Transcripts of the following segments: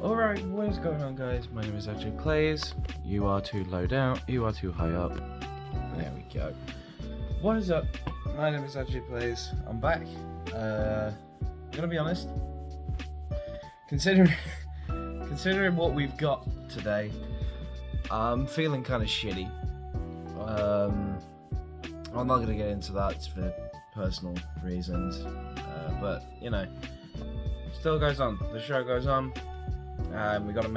Alright, what is going on, guys? My name is Ajay Plays. You are too low down, you are too high up. There we go. What is up? My name is Ajay Plays. I'm back. I'm gonna be honest. Considering what we've got today, I'm feeling kind of shitty. I'm not gonna get into that for personal reasons, but you know, still goes on. The show goes on. We gotta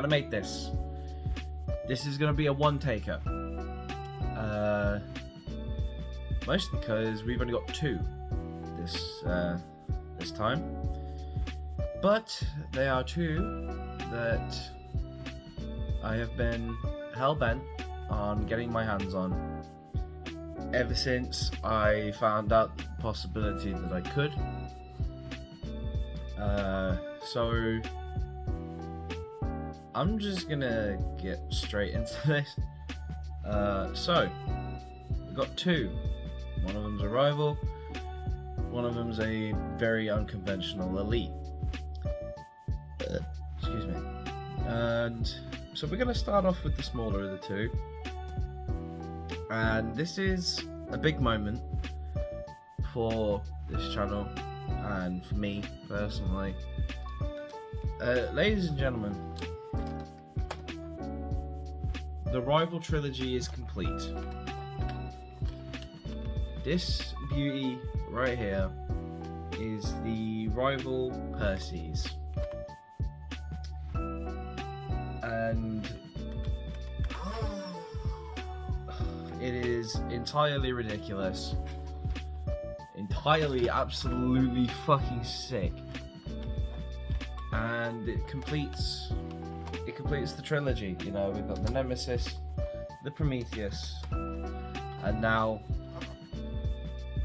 make this. This is gonna be a one-taker. Mostly because we've only got two this time. But they are two that I have been hell-bent on getting my hands on ever since I found out the possibility that I could. So I'm just gonna get straight into this. So we've got two. One of them's a rival. One of them's a very unconventional elite. Excuse me. And so we're gonna start off with the smaller of the two. And this is a big moment for this channel and for me personally. Ladies and gentlemen, the Rival trilogy is complete. This beauty right here is the Rival Perseus. And it is entirely ridiculous. Entirely, absolutely fucking sick. And it completes the trilogy. You know, we've got the Nemesis, the Prometheus, and now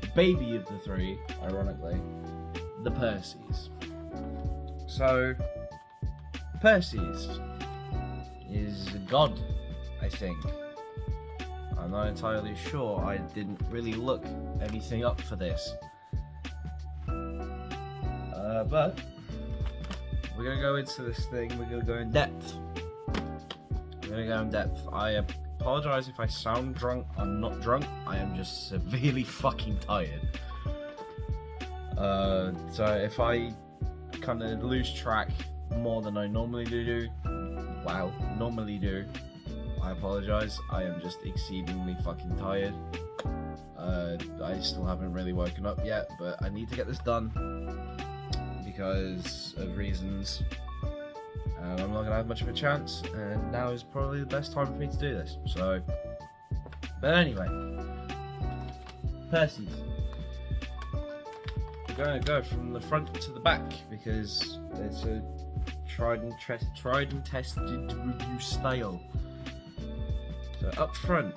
the baby of the three, ironically, the Perseus. So Perseus is a god, I think. I'm not entirely sure. I didn't really look anything up for this. But we're gonna go into this thing. We're gonna go in depth. I apologize if I sound drunk. I'm not drunk. I am just severely fucking tired. So if I kind of lose track more than I normally do, I apologize. I am just exceedingly fucking tired. I still haven't really woken up yet, but I need to get this done because of reasons. I'm not gonna have much of a chance, and now is probably the best time for me to do this. So, but anyway, Perseus. We're gonna go from the front to the back because it's a tried and tested review style. So up front,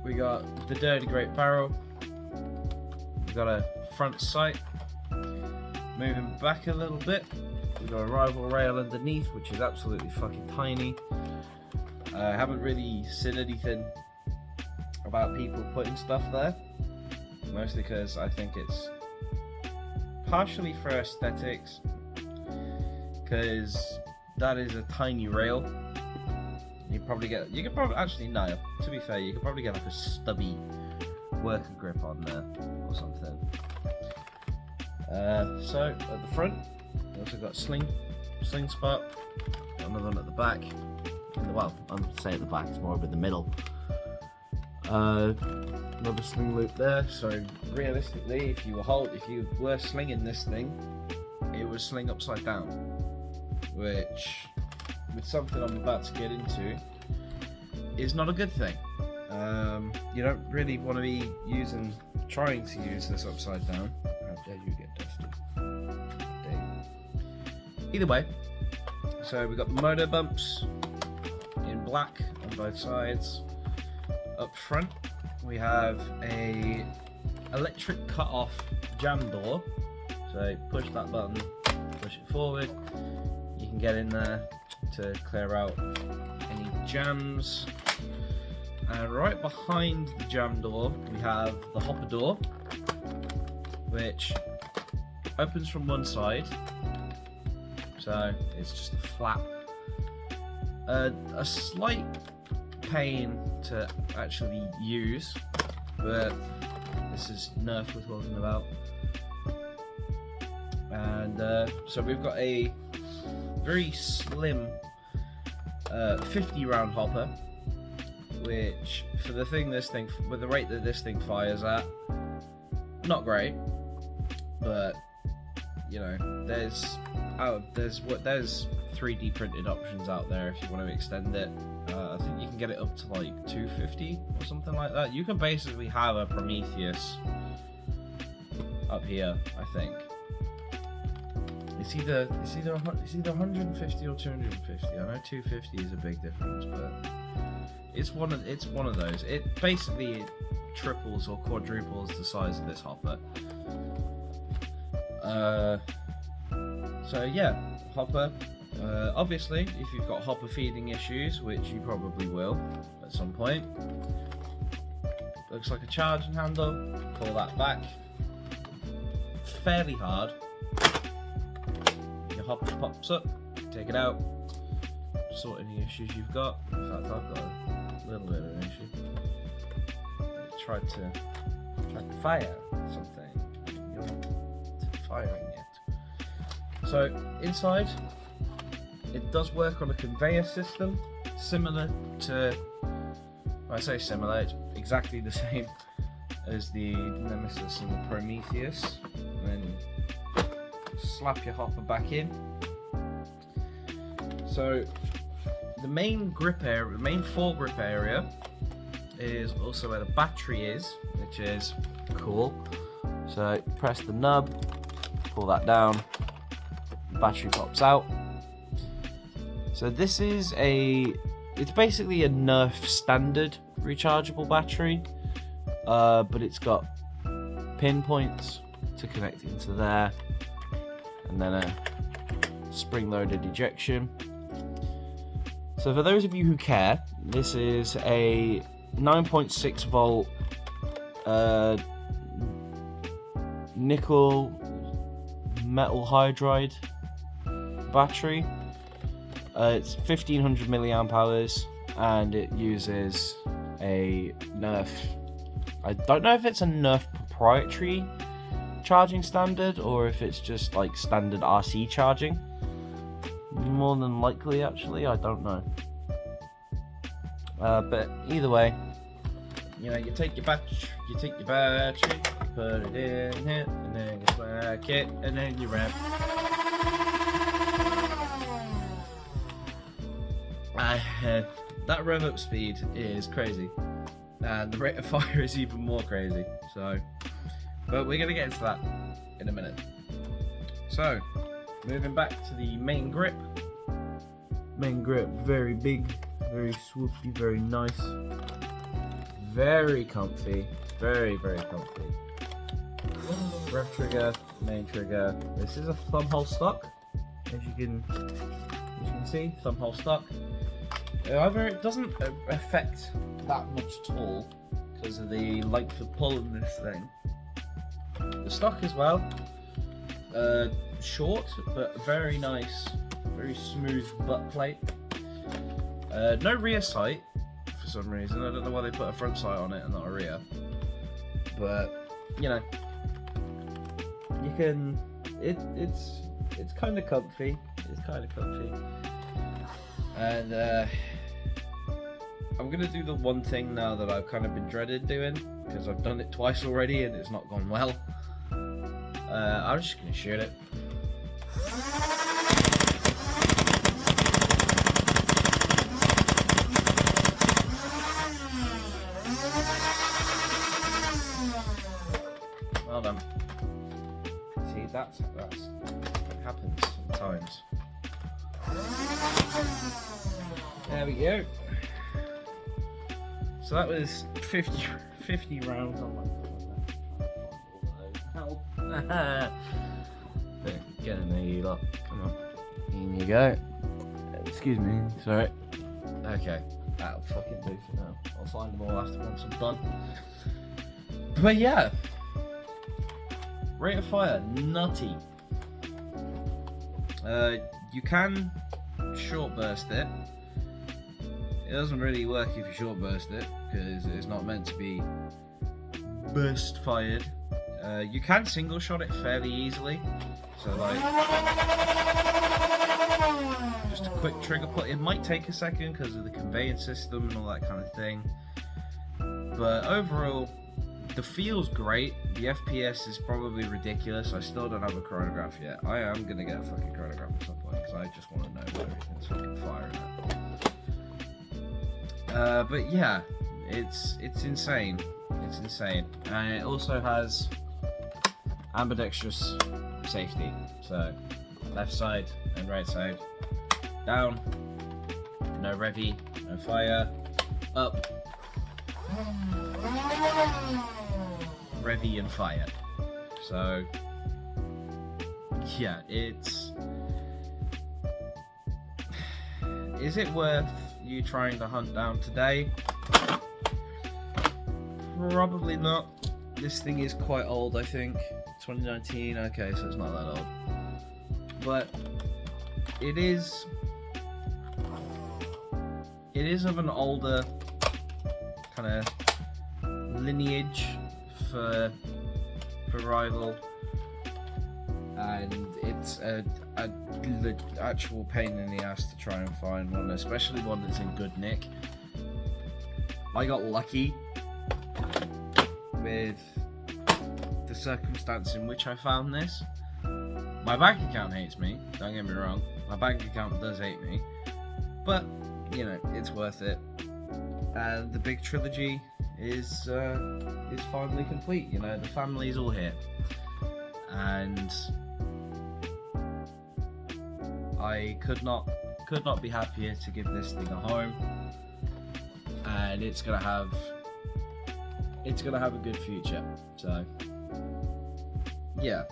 we got the Dirty Great Barrel. We got a front sight. Moving back a little bit, we've got a rival rail underneath, which is absolutely fucking tiny. I haven't really seen anything about people putting stuff there, mostly because I think it's partially for aesthetics, because that is a tiny rail. You could probably actually no, to be fair, you could probably get like a stubby worker grip on there or something. So at the front, we also got sling spot. Got another one at the back. Well, I'm saying at the back, it's more of in the middle. Another sling loop there. So realistically, if you were slinging this thing, it would sling upside down, which, with something I'm about to get into, is not a good thing. You don't really want to be trying to use this upside down. How dare you get dusty? Either way, so we got the motor bumps in black on both sides. Up front, we have a electric cut-off jam door. So push that button, push it forward. You can get in there to clear out any jams. And right behind the jam door, we have the hopper door, which opens from one side so it's just a flap. A slight pain to actually use, but this is Nerf we're talking about. And so we've got a very slim 50 round hopper, which for the thing with the rate that this thing fires at, not great, but you know, there's 3D printed options out there if you want to extend it. I think you can get it up to like 250 or something like that. You can basically have a Prometheus up here, I think. It's either 150 or 250. I know 250 is a big difference, but it's one of those. It basically triples or quadruples the size of this hopper. So yeah, hopper. Obviously, if you've got hopper feeding issues, which you probably will at some point, looks like a charging handle. Pull that back. Fairly hard. Your hopper pops up. Take it out. Sort any issues you've got. In fact, I've got a little bit of an issue. Tried to fire something. You're not firing yet. So inside, it does work on a conveyor system, similar to, I say similar, it's exactly the same as the Nemesis and the Prometheus. And then slap your hopper back in. So the main grip area, the main foregrip area, is also where the battery is, which is cool. So press the nub, pull that down, the battery pops out. So this is it's basically a Nerf standard rechargeable battery, but it's got pinpoints to connect into there, and then a spring-loaded ejection. So for those of you who care, this is a 9.6 volt nickel metal hydride battery. It's 1500 milliamp hours, and it uses a Nerf. I don't know if it's a Nerf proprietary charging standard or if it's just like standard RC charging. More than likely, actually, I don't know. But either way, you know, you take your battery, put it in it, and then you slack it, and then you rev. That rev up speed is crazy, and the rate of fire is even more crazy. So, but we're gonna get into that in a minute. So, moving back to the main grip. Main grip, very big, very swoopy, very nice, very comfy, very comfy. Rev trigger, main trigger. This is a thumb hole stock, as you can see, thumb hole stock. However, it doesn't affect that much at all because of the length of pull in this thing. The stock as well, short but very nice, very smooth butt plate. No rear sight for some reason. I don't know why they put a front sight on it and not a rear. But you know, you can. It's kind of comfy. It's kind of comfy. And I'm gonna do the one thing now that I've kind of been dreaded doing because I've done it twice already and it's not gone well. I'm just gonna shoot it. Well done. See, that's what happens sometimes. There we go. So that was 50 rounds. Oh my god. Help. Get in there, you lot. Come on. In you go. Excuse me. Sorry. Okay. That'll fucking do for now. I'll find them all after once I'm done. But yeah. Rate of fire, nutty. You can short burst it. It doesn't really work if you short burst it because it's not meant to be burst fired. You can single shot it fairly easily. So like, just a quick trigger put. It might take a second because of the conveyance system and all that kind of thing. But overall, the feel's great. The FPS is probably ridiculous. I still don't have a chronograph yet. I am gonna get a fucking chronograph at some point because I just want to know where everything's fucking firing at. But yeah, it's insane. It's insane, and it also has ambidextrous safety. So left side and right side, down, no revy, no fire, up, revy and fire. So yeah, it's... Is it worth you trying to hunt down today? Probably not. This thing is quite old, I think. 2019, okay, so it's not that old. But it is of an older kind of lineage for rival, and it's a actual pain in the ass to try and find one, especially one that's in good nick. I got lucky with the circumstance in which I found this. My bank account hates me, don't get me wrong. My bank account does hate me, but you know, it's worth it. And the big trilogy is finally complete. You know, the family's all here, and I could not be happier to give this thing a home, and it's gonna have a good future. So yeah,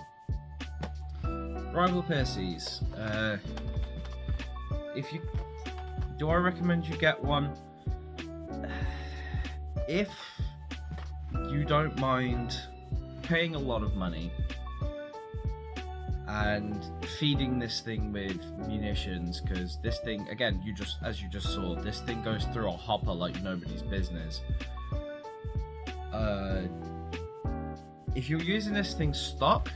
Rival Percy's. Do I recommend you get one? If you don't mind paying a lot of money and feeding this thing with munitions, because this thing, again, as you just saw, this thing goes through a hopper like nobody's business. If you're using this thing stock,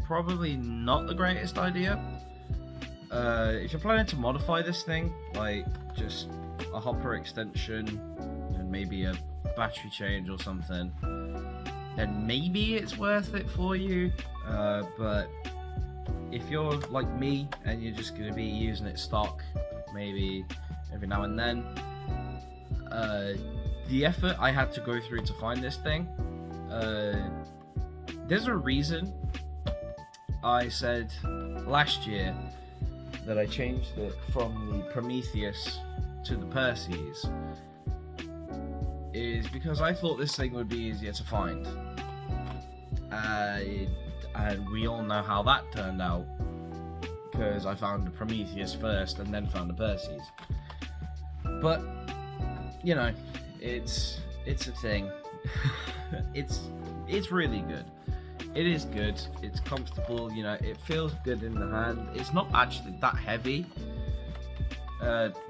probably not the greatest idea. If you're planning to modify this thing, like just a hopper extension and maybe a battery change or something, then maybe it's worth it for you. But if you're like me and you're just going to be using it stock, maybe every now and then, the effort I had to go through to find this thing, there's a reason I said last year that I changed it from the Prometheus to the Perseus, is because I thought this thing would be easier to find. And we all know how that turned out, because I found the Prometheus first and then found the Perseus. But, you know, it's a thing. It's really good. It is good, it's comfortable, you know, it feels good in the hand. It's not actually that heavy,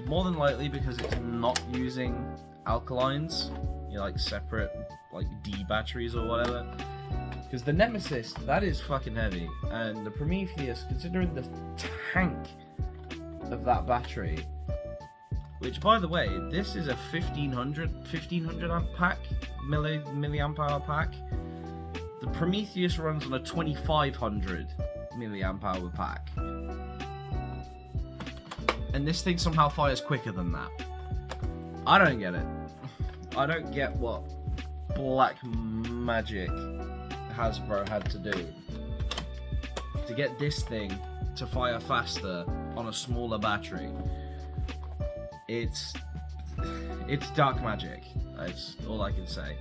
more than likely because it's not using alkalines, you know, like separate, like D batteries or whatever. Because the Nemesis, that is fucking heavy, and the Prometheus, considering the tank of that battery, which, by the way, this is a 1500 amp pack, milliamp hour pack. The Prometheus runs on a 2500 milliamp hour pack, and this thing somehow fires quicker than that. I don't get it. I don't get what black magic Hasbro had to do to get this thing to fire faster on a smaller battery. It's dark magic. That's all I can say.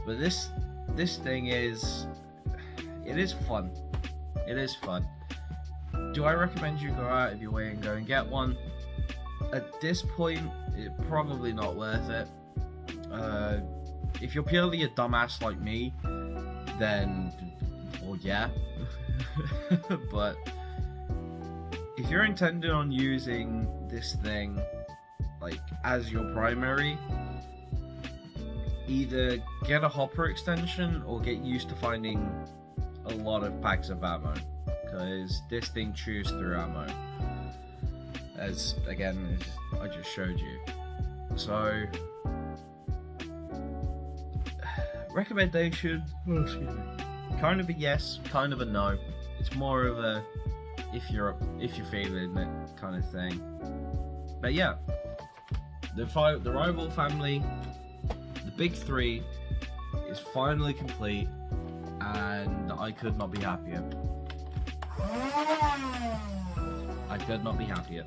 But this thing is fun. It is fun. Do I recommend you go out of your way and go and get one? At this point, it's probably not worth it. If you're purely a dumbass like me, then, well, yeah. But if you're intending on using this thing like as your primary, either get a hopper extension or get used to finding a lot of packs of ammo, because this thing chews through ammo, as again as I just showed you. So recommendation, kind of a yes, kind of a no. It's more of a if you're feeling it kind of thing. But yeah, the rival family, the big three, is finally complete, and I could not be happier. I could not be happier.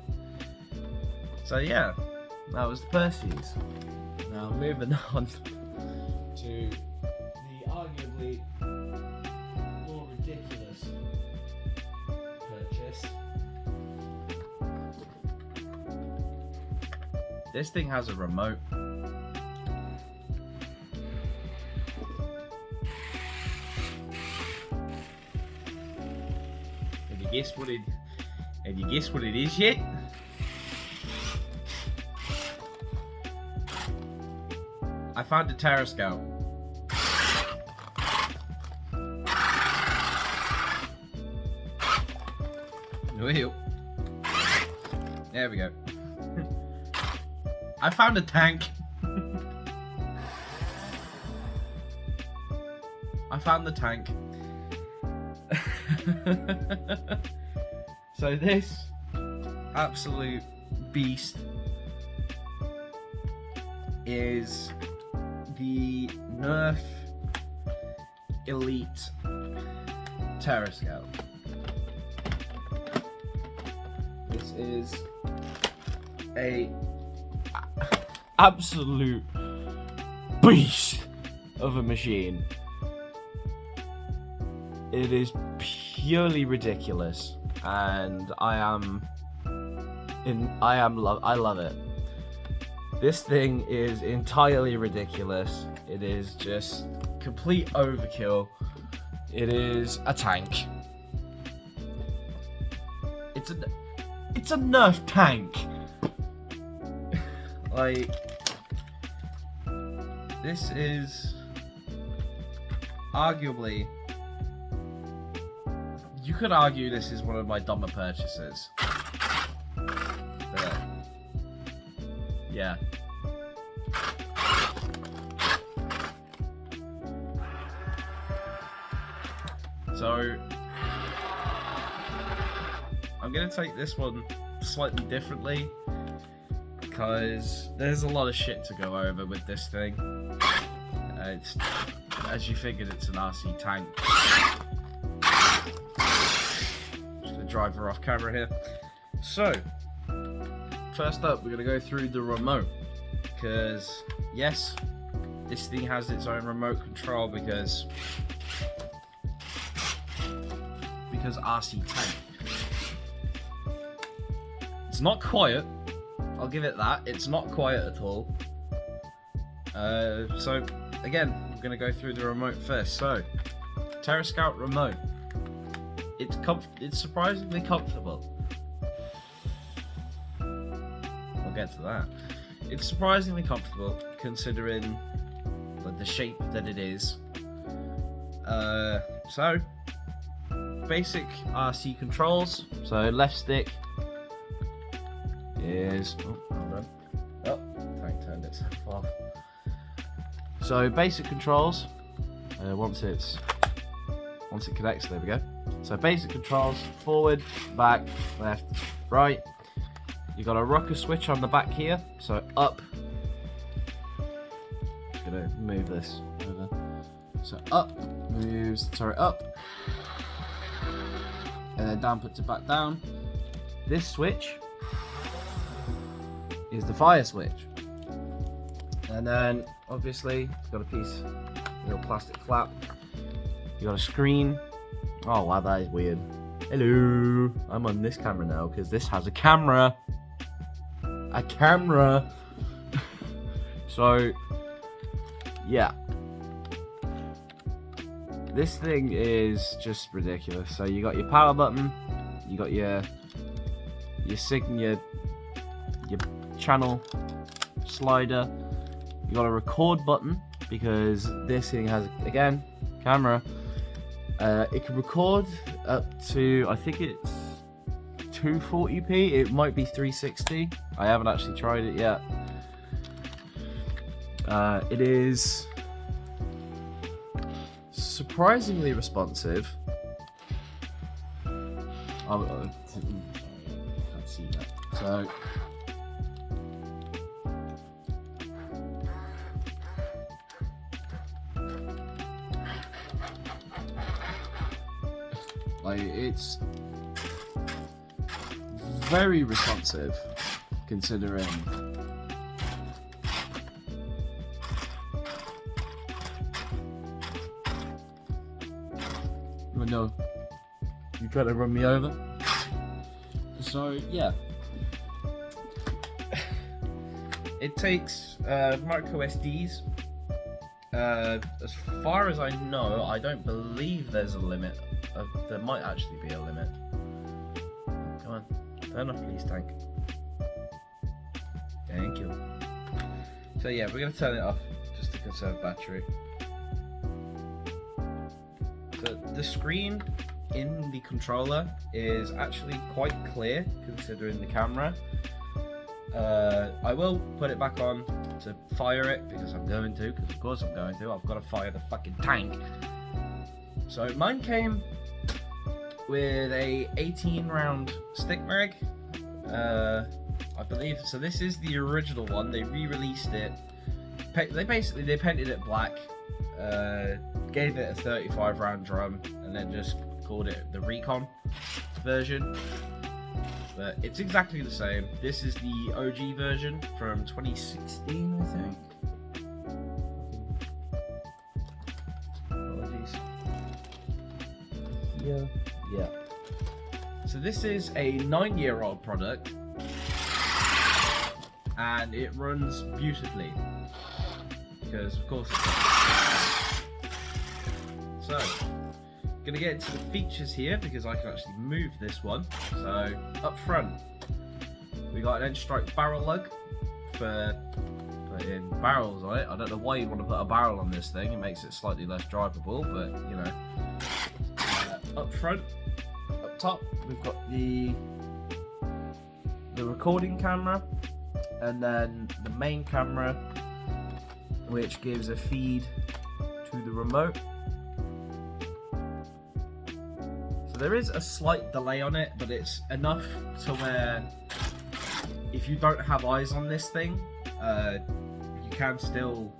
So yeah, that was the Percy's. Now moving on to the arguably more ridiculous purchase. This thing has a remote. Have you guessed what it is yet? I found a Terror Scout. Wheel. There we go. I found a tank. I found the tank. So this absolute beast is the Nerf Elite Terror Scout. This is a absolute beast of a machine. It is purely ridiculous, and I love it. This thing is entirely ridiculous. It is just complete overkill. It is a tank. It's a Nerf tank. Like, this is arguably, you could argue this is one of my dumber purchases. But, yeah. So, I'm going to take this one slightly differently, because there's a lot of shit to go over with this thing. It's, as you figured, it's an RC tank. Just gonna drive her off camera here. So, first up, we're gonna go through the remote, because yes, this thing has its own remote control because RC tank. It's not quiet. I'll give it that. It's not quiet at all. So again, I'm gonna go through the remote first. So, Terror Scout remote. It's surprisingly comfortable. We'll get to that. It's surprisingly comfortable considering the shape that it is. So, basic RC controls. So left stick is tank turned itself off. So basic controls. Once it connects, there we go. So basic controls: forward, back, left, right. You got a rocker switch on the back here. So up. Just gonna move this over. So up moves. Sorry, up. And then down puts it back down. This switch is the fire switch. And then obviously it's got a piece, little plastic flap. You got a screen. Oh wow, that is weird. Hello, I'm on this camera now because this has a camera. A camera. So yeah. This thing is just ridiculous. So you got your power button, you got your your channel slider. You got a record button because this thing has, again, camera. It can record up to, I think it's 240p. It might be 360. I haven't actually tried it yet. It is surprisingly responsive. I can't see that. So like, it's very responsive considering no, you trying to run me over. So yeah, it takes micro SDs. As far as I know, I don't believe there's a limit. There might actually be a limit. Come on, turn off, please, tank. Thank you. So yeah, we're gonna turn it off just to conserve battery. The screen in the controller is actually quite clear considering the camera. I will put it back on to fire it because I'm going to, because of course I'm going to. I've got to fire the fucking tank. So mine came with a 18 round stick mag, I believe. So this is the original one. They re-released it. They painted it black. Gave it a 35 round drum and then just called it the Recon version, but it's exactly the same. This is the OG version from 2016, I think. Apologies. Yeah. So this is a 9-year-old product and it runs beautifully because of course So, gonna get into the features here because I can actually move this one. So, up front, we got an N-Strike barrel lug for putting barrels on it. I don't know why you want to put a barrel on this thing. It makes it slightly less drivable, but you know. Up front, up top, we've got the recording camera, and then the main camera, which gives a feed to the remote. There is a slight delay on it, but it's enough to where if you don't have eyes on this thing, you can still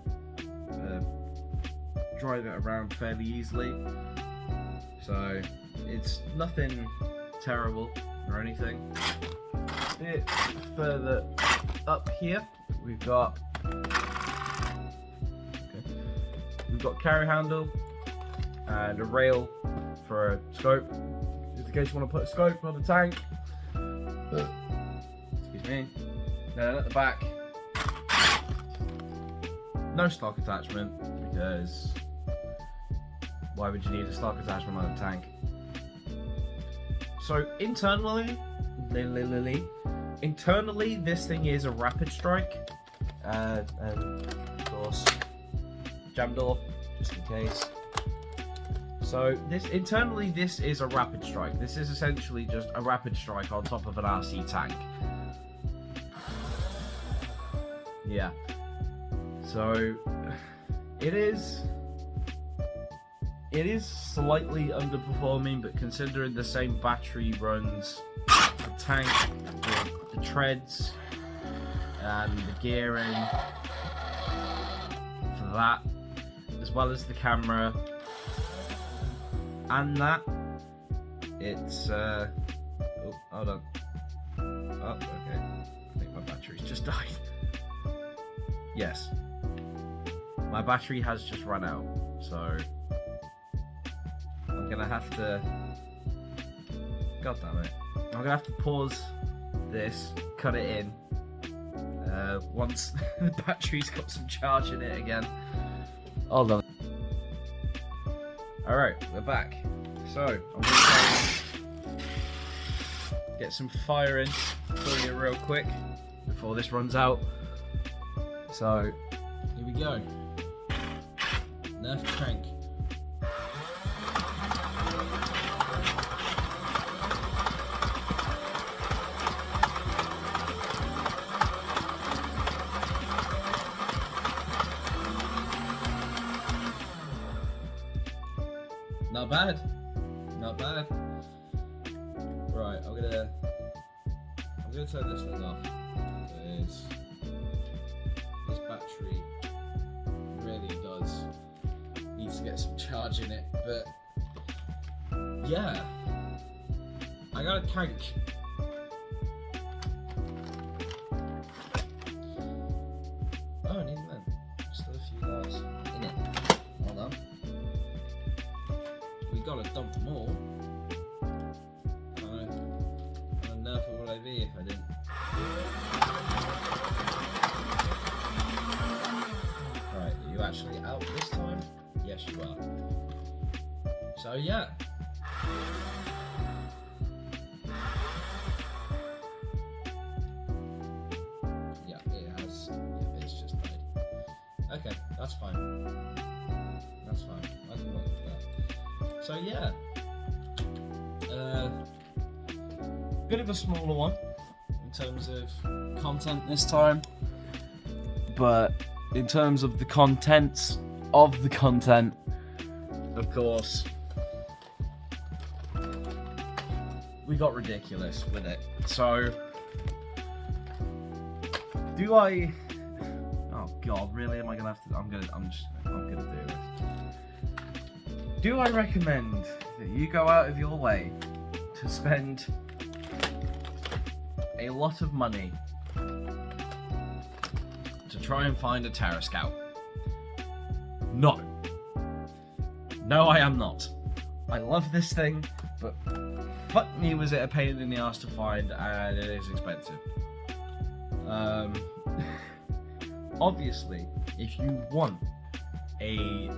drive it around fairly easily. So it's nothing terrible or anything. A bit further up here, we've got carry handle and a rail for a scope, just in case you want to put a scope on the tank. Excuse me. Then at the back, no stock attachment, because why would you need a stock attachment on a tank? So internally, this thing is a rapid strike, and of course, jam door, just in case. So this is a rapid strike. This is essentially just a rapid strike on top of an RC tank. Yeah. So it is slightly underperforming, but considering the same battery runs the tank, the treads, and the gearing for that, as well as the camera. And that, it's, oh, hold on. Oh, okay. I think my battery's just died. Yes. My battery has just run out, so I'm gonna have to, god damn it. I'm gonna have to pause this, cut it in, once the battery's got some charge in it again. Hold on. Alright, we're back. So, I'm going to get some fire in for you real quick before this runs out. So, here we go. Nerf tank. Not bad. Not bad. Right, I'm gonna turn this thing off because this battery really does need to get some charge in it. But yeah, I got a tank. Oh, I need one. Still a few guys in it. Hold on. We gotta dump more. Nerf would I be if I didn't? Right, are you actually out this time? Yes, you are. So yeah. Yeah, it has. Yeah, it's just died. Okay, that's fine. That's fine. I can work with that. So yeah. Bit of a smaller one in terms of content this time, but in terms of the contents of the content, of course, we got ridiculous with it. So, do I? Oh God, really? Am I gonna have to? I'm gonna do this. Do I recommend that you go out of your way to spend a lot of money to try and find a Terra Scout? No. No, I am not. I love this thing, but fuck me was it a pain in the ass to find, and it is expensive. Obviously, if you want a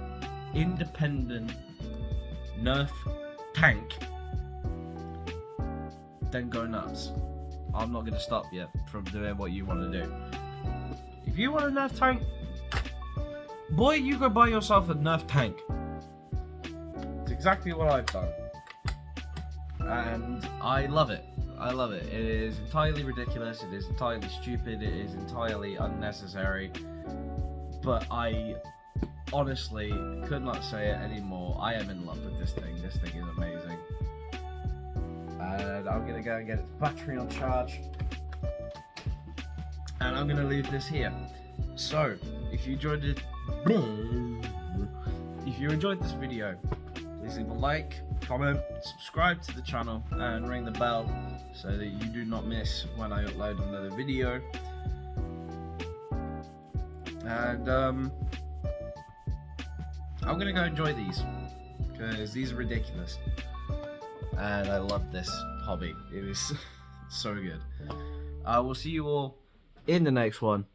independent Nerf tank, then go nuts. I'm not going to stop you from doing what you want to do. If you want a Nerf tank, boy, you go buy yourself a Nerf tank. It's exactly what I've done. And I love it. I love it. It is entirely ridiculous. It is entirely stupid. It is entirely unnecessary. But I honestly could not say it anymore. I am in love with this thing. This thing is amazing. And I'm gonna go and get its battery on charge, and I'm gonna leave this here. So, if you enjoyed this video, please leave a like, comment, subscribe to the channel, and ring the bell so that you do not miss when I upload another video. And I'm gonna go enjoy these because these are ridiculous. And I love this hobby. It is so good. I will see you all in the next one.